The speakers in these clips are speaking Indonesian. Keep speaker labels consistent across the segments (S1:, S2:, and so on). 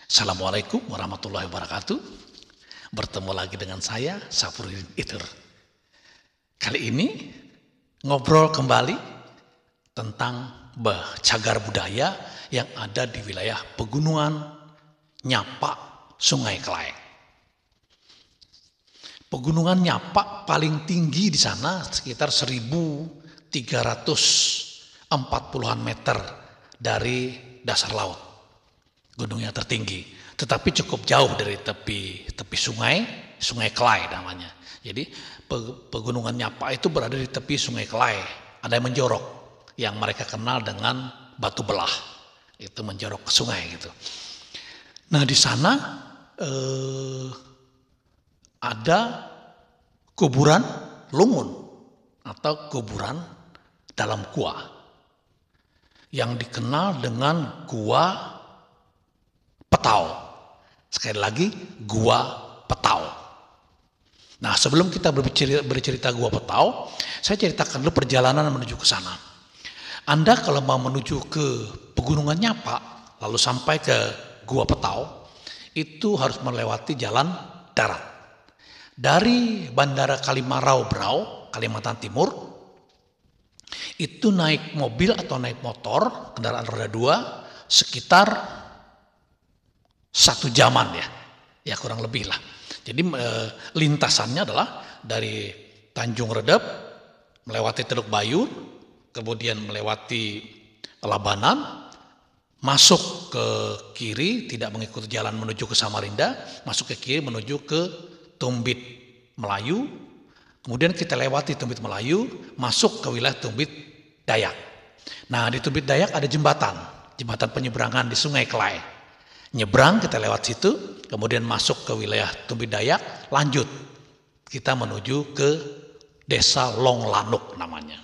S1: Assalamualaikum warahmatullahi wabarakatuh. Bertemu lagi dengan saya, Safuruddin Itur. Kali ini ngobrol kembali tentang cagar budaya yang ada di wilayah Pegunungan Nyapak, Sungai Kelai. Pegunungan Nyapak paling tinggi di sana sekitar 1.340-an meter dari dasar laut. Gunung yang tertinggi, tetapi cukup jauh dari tepi sungai Kelai namanya. Jadi Pegunungan Nyapak itu berada di tepi Sungai Kelai. Ada yang menjorok, yang mereka kenal dengan batu belah, itu menjorok ke sungai gitu. Nah di sana ada kuburan lungun atau kuburan dalam gua yang dikenal dengan Gua Petau. Sekali lagi, Gua Petau. Nah, sebelum kita bercerita Gua Petau, saya ceritakan dulu perjalanan menuju ke sana. Anda kalau mau menuju ke Pegunungan Nyapak, lalu sampai ke Gua Petau, itu harus melewati jalan darat. Dari Bandara Kalimarau Brau, Kalimantan Timur, itu naik mobil atau naik motor, kendaraan roda 2, sekitar 1 jaman ya kurang lebih lah. Jadi lintasannya adalah dari Tanjung Redep melewati Teluk Bayur, kemudian melewati Labanan, masuk ke kiri tidak mengikuti jalan menuju ke Samarinda, masuk ke kiri menuju ke Tumbit Melayu, kemudian kita lewati Tumbit Melayu, masuk ke wilayah Tumbit Dayak. Nah di Tumbit Dayak ada jembatan penyeberangan di Sungai Kelai. Nyebrang kita lewat situ, kemudian masuk ke wilayah Tumbit Dayak, lanjut kita menuju ke Desa Longlanuk namanya.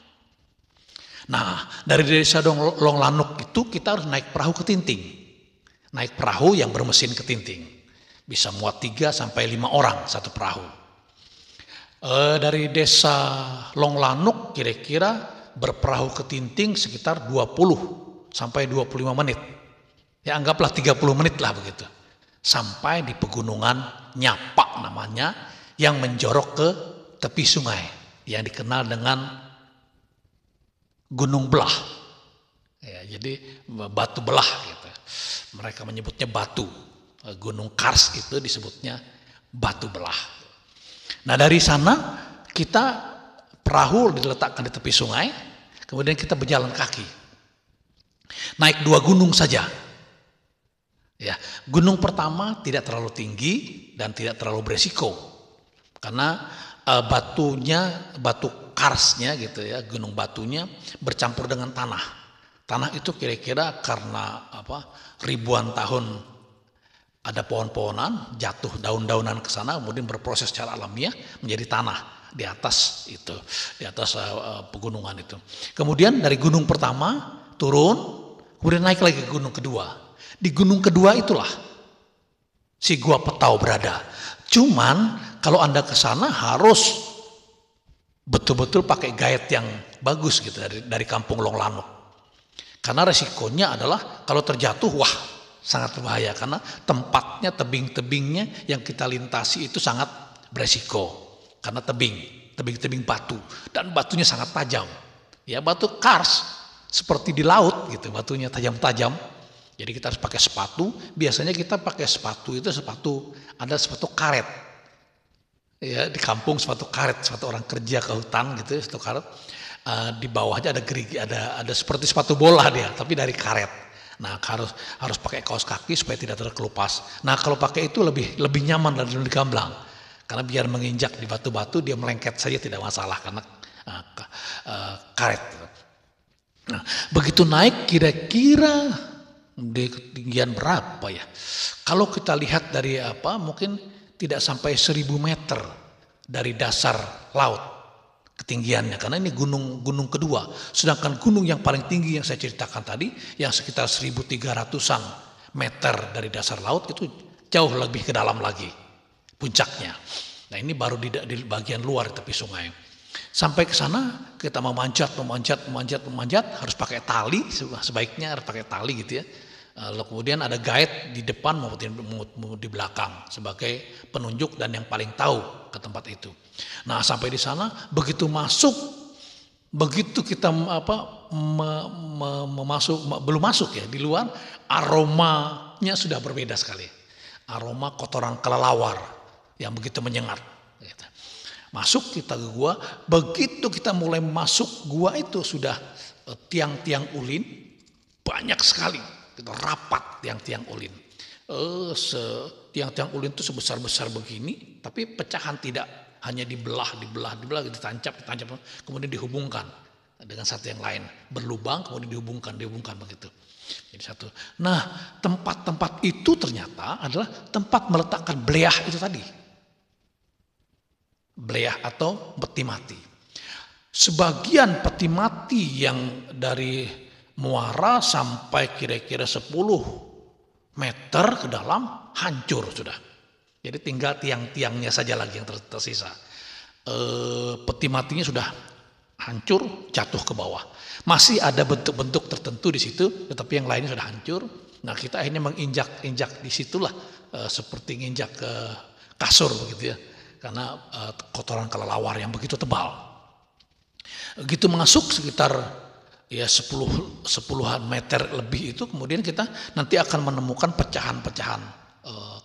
S1: Nah dari Desa Longlanuk itu kita harus naik perahu ketinting, naik perahu yang bermesin ketinting, bisa muat 3 sampai 5 orang satu perahu. Dari Desa Longlanuk kira-kira berperahu ketinting sekitar 20 sampai 25 menit. Ya anggaplah 30 menit lah begitu. Sampai di Pegunungan Nyapak namanya yang menjorok ke tepi sungai yang dikenal dengan Gunung Belah. Ya, jadi batu belah gitu. Mereka menyebutnya batu. Gunung Kars itu disebutnya batu belah. Nah dari sana kita perahu diletakkan di tepi sungai, kemudian kita berjalan kaki. Naik 2 gunung saja. Ya, gunung pertama tidak terlalu tinggi dan tidak terlalu beresiko karena batu karsnya gitu ya, gunung batunya bercampur dengan tanah. Tanah itu kira-kira karena ribuan tahun ada pohon-pohonan, jatuh daun-daunan ke sana, kemudian berproses secara alamiah menjadi tanah di atas itu, di atas pegunungan itu. Kemudian dari gunung pertama turun, kemudian naik lagi ke gunung kedua. Di gunung kedua itulah si Gua Petau berada. Cuman kalau Anda ke sana harus betul-betul pakai guide yang bagus gitu dari kampung Longlanuk. Karena resikonya adalah kalau terjatuh sangat berbahaya karena tempatnya tebing-tebingnya yang kita lintasi itu sangat beresiko karena tebing-tebing batu dan batunya sangat tajam. Ya batu kars seperti di laut gitu, batunya tajam-tajam. Jadi kita harus pakai sepatu. Biasanya kita pakai sepatu itu ada sepatu karet. Ya di kampung sepatu karet, sepatu orang kerja ke hutan gitu, sepatu karet. Di bawahnya ada gerigi, ada seperti sepatu bola dia, tapi dari karet. Nah harus pakai kaos kaki supaya tidak terkelupas. Nah kalau pakai itu lebih nyaman dan lebih gamblang. Karena biar menginjak di batu-batu dia melengket saja tidak masalah karena karet. Nah begitu naik kira-kira di ketinggian berapa ya? Kalau kita lihat dari mungkin tidak sampai 1.000 meter dari dasar laut ketinggiannya, karena ini gunung kedua. Sedangkan gunung yang paling tinggi yang saya ceritakan tadi, yang sekitar 1.300-an meter dari dasar laut itu jauh lebih ke dalam lagi puncaknya. Nah ini baru di bagian luar tepi sungai. Sampai ke sana kita memanjat harus pakai tali, sebaiknya harus pakai tali gitu ya. Lalu kemudian ada guide di depan maupun di belakang sebagai penunjuk dan yang paling tahu ke tempat itu. Nah, sampai di sana begitu kita belum masuk ya, di luar aromanya sudah berbeda sekali. Aroma kotoran kelelawar yang begitu menyengat. Masuk kita ke gua, begitu kita mulai masuk gua itu sudah tiang-tiang ulin banyak sekali, kita rapat tiang-tiang ulin. Tiang-tiang ulin itu sebesar-besar begini, tapi pecahan tidak hanya dibelah, ditancap, kemudian dihubungkan dengan satu yang lain, berlubang kemudian dihubungkan begitu. Jadi satu. Nah, tempat-tempat itu ternyata adalah tempat meletakkan bleah itu tadi. Bleah atau peti mati. Sebagian peti mati yang dari muara sampai kira-kira 10 meter ke dalam hancur sudah. Jadi tinggal tiang-tiangnya saja lagi yang tersisa. Peti matinya sudah hancur, jatuh ke bawah. Masih ada bentuk-bentuk tertentu di situ, tetapi yang lainnya sudah hancur. Nah, kita akhirnya menginjak-injak di situlah, seperti nginjak ke kasur begitu ya. Karena kotoran kelelawar yang begitu tebal. Begitu masuk sekitar ya 10-an meter lebih itu, kemudian kita nanti akan menemukan pecahan-pecahan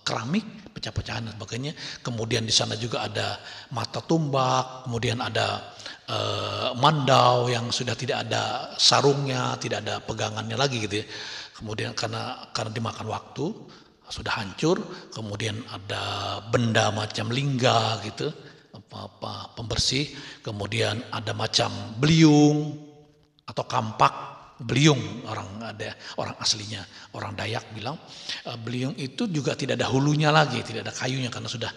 S1: keramik, pecah-pecahan dan sebagainya. Kemudian di sana juga ada mata tumbak, kemudian ada mandau yang sudah tidak ada sarungnya, tidak ada pegangannya lagi gitu ya. Kemudian karena dimakan waktu sudah hancur, kemudian ada benda macam lingga gitu, pembersih, kemudian ada macam beliung atau kampak. Beliung orang aslinya, orang Dayak bilang beliung itu juga tidak ada hulunya lagi, tidak ada kayunya karena sudah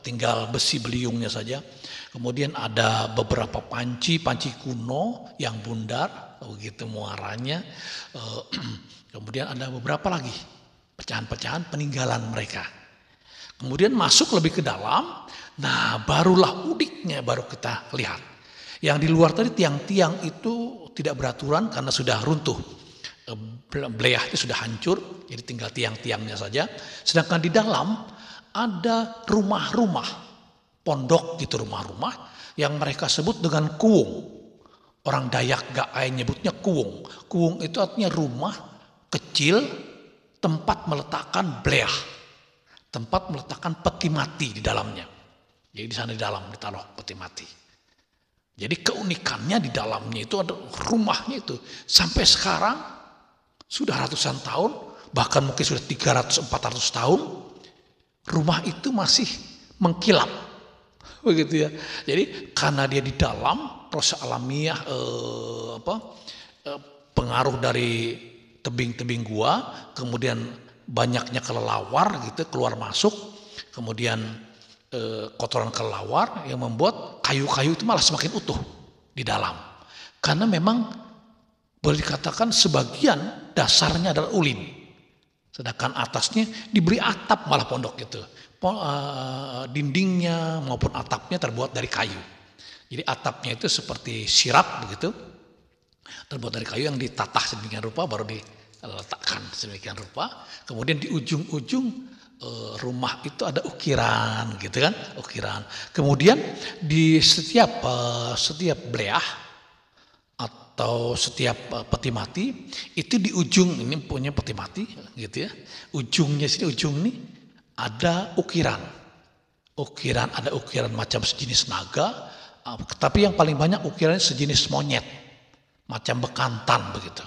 S1: tinggal besi beliungnya saja. Kemudian ada beberapa panci kuno yang bundar, begitu muaranya. Kemudian ada beberapa lagi pecahan-pecahan peninggalan mereka. Kemudian masuk lebih ke dalam, nah barulah udiknya baru kita lihat. Yang di luar tadi tiang-tiang itu tidak beraturan karena sudah runtuh. Bleah itu sudah hancur, jadi tinggal tiang-tiangnya saja. Sedangkan di dalam ada rumah-rumah, pondok gitu, rumah-rumah yang mereka sebut dengan kuung. Orang Dayak Gaai nyebutnya kuung. Kuung itu artinya rumah kecil, tempat meletakkan bleah, tempat meletakkan peti mati di dalamnya. Jadi di sana di dalam ditaruh peti mati. Jadi keunikannya di dalamnya itu ada rumahnya itu sampai sekarang sudah ratusan tahun, bahkan mungkin sudah 300-400 tahun, rumah itu masih mengkilap, begitu ya. Jadi karena dia di dalam, proses alamiah pengaruh dari tebing-tebing gua, kemudian banyaknya kelelawar gitu keluar masuk, kemudian kotoran kelelawar yang membuat kayu-kayu itu malah semakin utuh di dalam. Karena memang boleh dikatakan sebagian dasarnya adalah ulin, sedangkan atasnya diberi atap, malah pondok itu. Dindingnya maupun atapnya terbuat dari kayu. Jadi atapnya itu seperti sirap begitu, terbuat dari kayu yang ditatah sedemikian rupa baru diletakkan sedemikian rupa. Kemudian di ujung-ujung rumah itu ada ukiran gitu kan, ukiran. Kemudian di setiap bleah atau setiap peti mati itu di ujung ini punya peti mati gitu ya. Ujungnya sini, ujung ini ada ukiran. Ada ukiran macam sejenis naga, tapi yang paling banyak ukirannya sejenis monyet, macam bekantan begitu.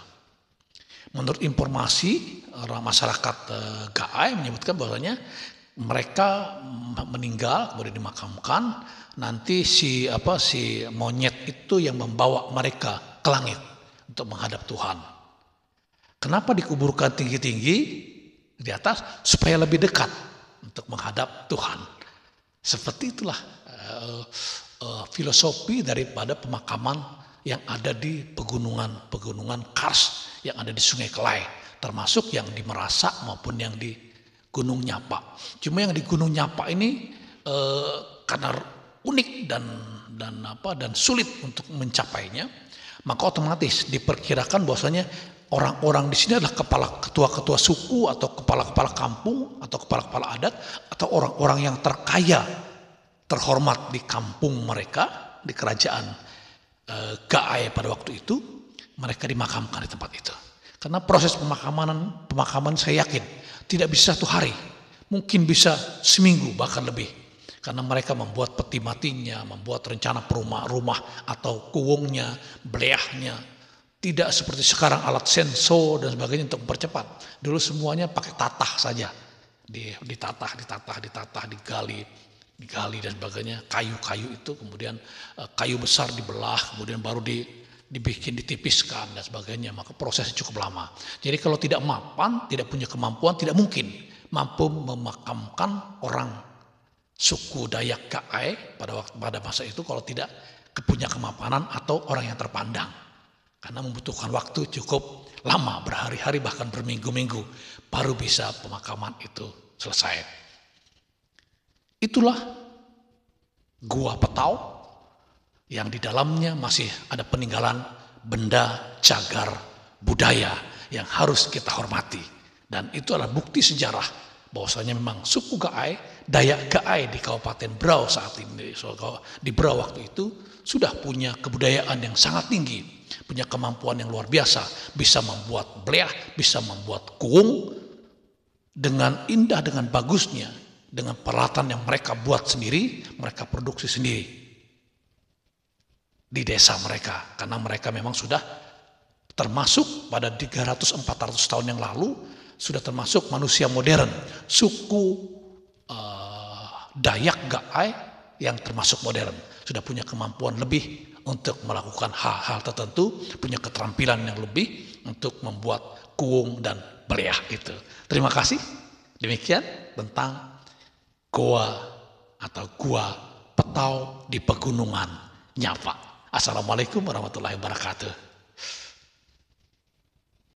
S1: Menurut informasi masyarakat Gaai menyebutkan bahwasanya mereka meninggal kemudian dimakamkan, nanti si monyet itu yang membawa mereka ke langit untuk menghadap Tuhan. Kenapa dikuburkan tinggi-tinggi di atas? Supaya lebih dekat untuk menghadap Tuhan. Seperti itulah filosofi daripada pemakaman yang ada di pegunungan Kars yang ada di Sungai Kelai, termasuk yang di Merasak maupun yang di Gunung Nyapa. Cuma yang di Gunung Nyapa ini karena unik dan sulit untuk mencapainya, maka otomatis diperkirakan bahwasanya orang-orang di sini adalah ketua-ketua suku atau kepala-kepala kampung atau kepala-kepala adat atau orang-orang yang terkaya, terhormat di kampung mereka, di kerajaan Gaai pada waktu itu. Mereka dimakamkan di tempat itu. Karena proses pemakaman saya yakin tidak bisa 1 hari, mungkin bisa seminggu bahkan lebih. Karena mereka membuat peti matinya, membuat rencana rumah atau kuwungnya, beleahnya. Tidak seperti sekarang alat senso dan sebagainya untuk mempercepat. Dulu semuanya pakai tatah saja. Ditatah, digali dan sebagainya. Kayu-kayu itu kemudian kayu besar dibelah, kemudian baru dibikin, ditipiskan dan sebagainya. Maka prosesnya cukup lama. Jadi kalau tidak mapan, tidak punya kemampuan, tidak mungkin mampu memakamkan orang suku Dayak Gaai pada masa itu kalau tidak punya kemapanan atau orang yang terpandang. Karena membutuhkan waktu cukup lama, berhari-hari bahkan berminggu-minggu baru bisa pemakaman itu selesai. Itulah Gua Petau yang di dalamnya masih ada peninggalan benda cagar budaya yang harus kita hormati. Dan itu adalah bukti sejarah bahwasanya memang suku Gaai, Dayak Gaai di Kabupaten Berau saat ini, di Berau waktu itu sudah punya kebudayaan yang sangat tinggi, punya kemampuan yang luar biasa, bisa membuat beleah, bisa membuat kuung dengan indah, dengan bagusnya, dengan peralatan yang mereka buat sendiri, mereka produksi sendiri di desa mereka. Karena mereka memang sudah termasuk pada 300-400 tahun yang lalu, sudah termasuk manusia modern, suku Dayak Gaai yang termasuk modern, sudah punya kemampuan lebih untuk melakukan hal-hal tertentu, punya keterampilan yang lebih untuk membuat kuung dan beleah itu. Terima kasih. Demikian tentang Goa atau Gua Petau di Pegunungan Nyapa. Assalamualaikum warahmatullahi wabarakatuh.